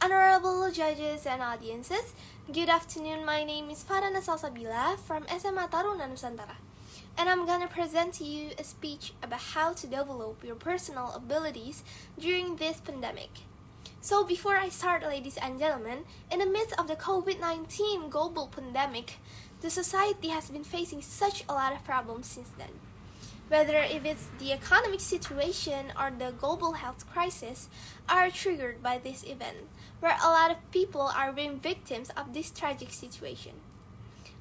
Honorable judges and audiences, good afternoon. My name is Farana Salsabila from SMA Taruna, Nusantara, and I'm gonna present to you a speech about how to develop your personal abilities during this pandemic. So before I start, ladies and gentlemen, in the midst of the COVID-19 global pandemic, the society has been facing such a lot of problems since then. Whether if it's the economic situation or the global health crisis are triggered by this event, where a lot of people are being victims of this tragic situation.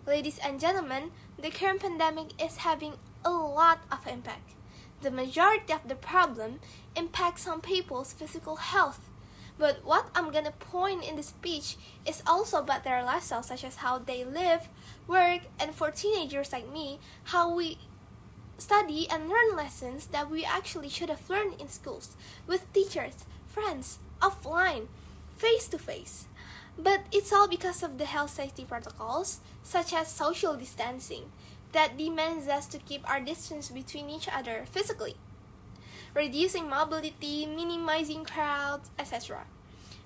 Ladies and gentlemen, the current pandemic is having a lot of impact. The majority of the problem impacts on people's physical health. But what I'm gonna point in the speech is also about their lifestyle, such as how they live, work, and for teenagers like me, how we study and learn lessons that we actually should have learned in schools, with teachers, friends, offline, face-to-face. But it's all because of the health safety protocols, such as social distancing, that demands us to keep our distance between each other physically, reducing mobility, minimizing crowds, etc.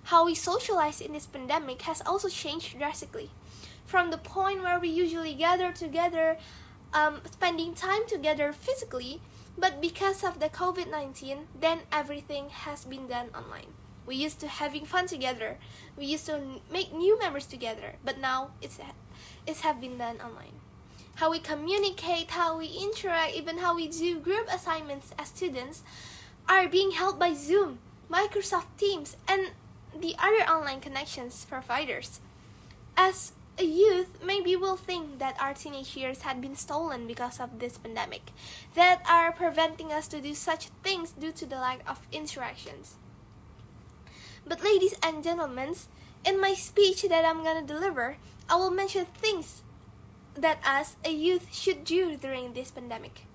How we socialize in this pandemic has also changed drastically. From the point where we usually gather together, spending time together physically, but because of the COVID-19, then everything has been done online. We used to having fun together, we used to make new memories together, but now it's have been done online. How we communicate, how we interact, even how we do group assignments as students are being held by Zoom, Microsoft Teams, and the other online connections providers. As a youth, maybe we'll think that our teenage years had been stolen because of this pandemic, that are preventing us to do such things due to the lack of interactions. But ladies and gentlemen, in my speech that I'm gonna deliver, I will mention things that us, a youth, should do during this pandemic.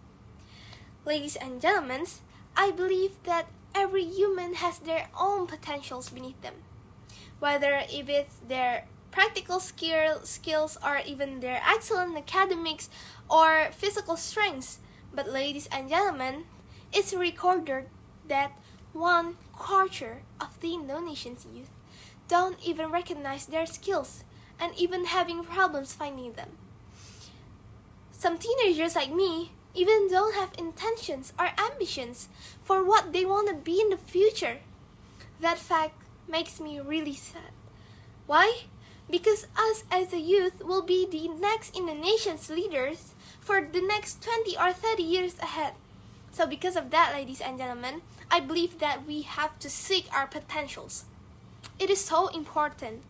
Ladies and gentlemen, I believe that every human has their own potentials beneath them, whether if it's their practical skills or even their excellent academics or physical strengths. But ladies and gentlemen, it's recorded that 1/4 of the Indonesian youth don't even recognize their skills and even having problems finding them. Some teenagers like me even don't have intentions or ambitions for what they want to be in the future. That fact makes me really sad. Why? Because us as a youth will be the next Indonesian's leaders for the next 20 or 30 years ahead. So because of that, ladies and gentlemen, I believe that we have to seek our potentials. It is so important.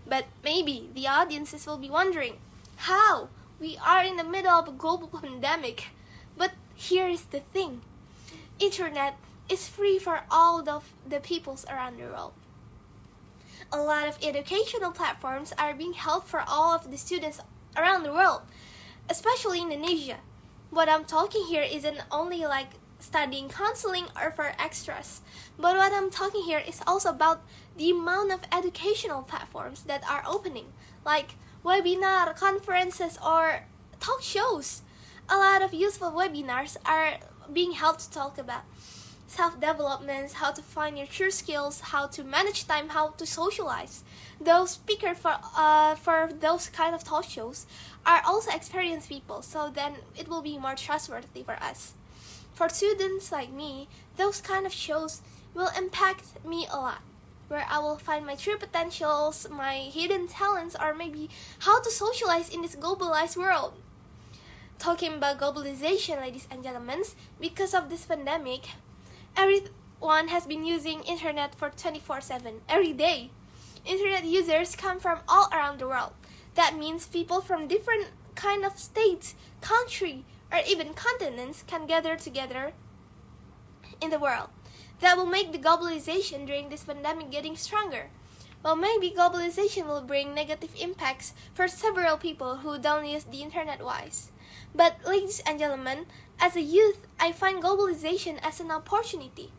But maybe the audiences will be wondering, how? We are in the middle of a global pandemic. But here is the thing. Internet is free for all of the peoples around the world. A lot of educational platforms are being held for all of the students around the world, especially in Indonesia. What I'm talking here isn't only like studying counseling or for extras, but what I'm talking here is also about the amount of educational platforms that are opening, like webinar, conferences, or talk shows. A lot of useful webinars are being held to talk about self-development, how to find your true skills, how to manage time, how to socialize. Those speakers for those kind of talk shows are also experienced people, so then it will be more trustworthy for us. For students like me, those kind of shows will impact me a lot, where I will find my true potentials, my hidden talents, or maybe how to socialize in this globalized world. Talking about globalization, ladies and gentlemen, because of this pandemic, everyone has been using internet for 24/7 every day. Internet users come from all around the world. That means people from different kind of states, country, or even continents can gather together in the world. That will make the globalization during this pandemic getting stronger. Well, maybe globalization will bring negative impacts for several people who don't use the internet wise. But ladies and gentlemen, as a youth, I find globalization as an opportunity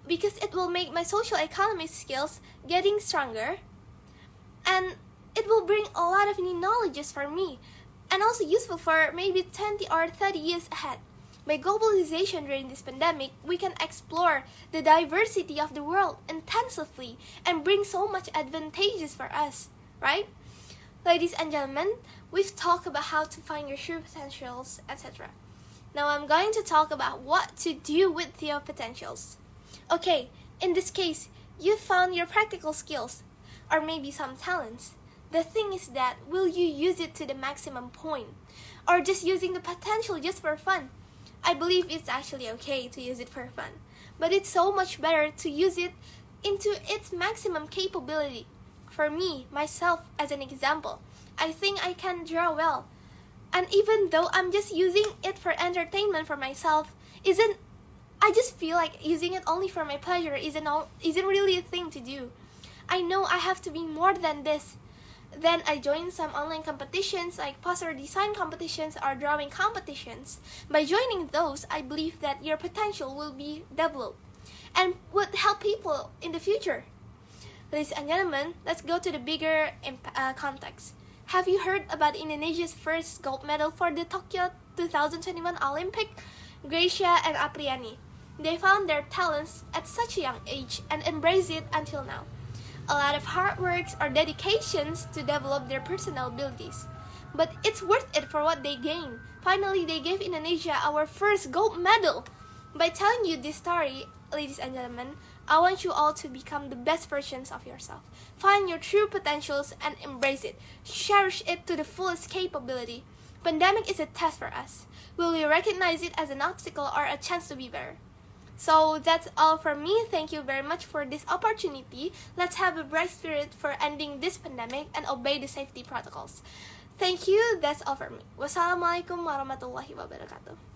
because it will make my social economic skills getting stronger, and it will bring a lot of new knowledges for me and also useful for maybe 20 or 30 years ahead. By globalization during this pandemic, we can explore the diversity of the world intensively and bring so much advantages for us, right? Ladies and gentlemen, we've talked about how to find your true potentials, etc. Now I'm going to talk about what to do with your potentials. Okay, in this case, you found your practical skills, or maybe some talents. The thing is that, will you use it to the maximum point? Or just using the potential just for fun? I believe it's actually okay to use it for fun, but it's so much better to use it into its maximum capability. For me, myself, as an example, I think I can draw well. And even though I'm just using it for entertainment for myself, I just feel like using it only for my pleasure isn't really a thing to do. I know I have to be more than this. Then I joined some online competitions like poster design competitions or drawing competitions. By joining those, I believe that your potential will be developed and would help people in the future. Ladies and gentlemen, let's go to the bigger context. Have you heard about Indonesia's first gold medal for the Tokyo 2021 Olympic? Gracia and Apriani. They found their talents at such a young age and embrace it until now. A lot of hard work or dedications to develop their personal abilities. But it's worth it for what they gain. Finally, they gave Indonesia our first gold medal. By telling you this story, ladies and gentlemen, I want you all to become the best versions of yourself. Find your true potentials and embrace it. Cherish it to the fullest capability. Pandemic is a test for us. Will we recognize it as an obstacle or a chance to be better? So that's all from me. Thank you very much for this opportunity. Let's have a bright spirit for ending this pandemic and obey the safety protocols. Thank you. That's all from me. Wassalamualaikum warahmatullahi wabarakatuh.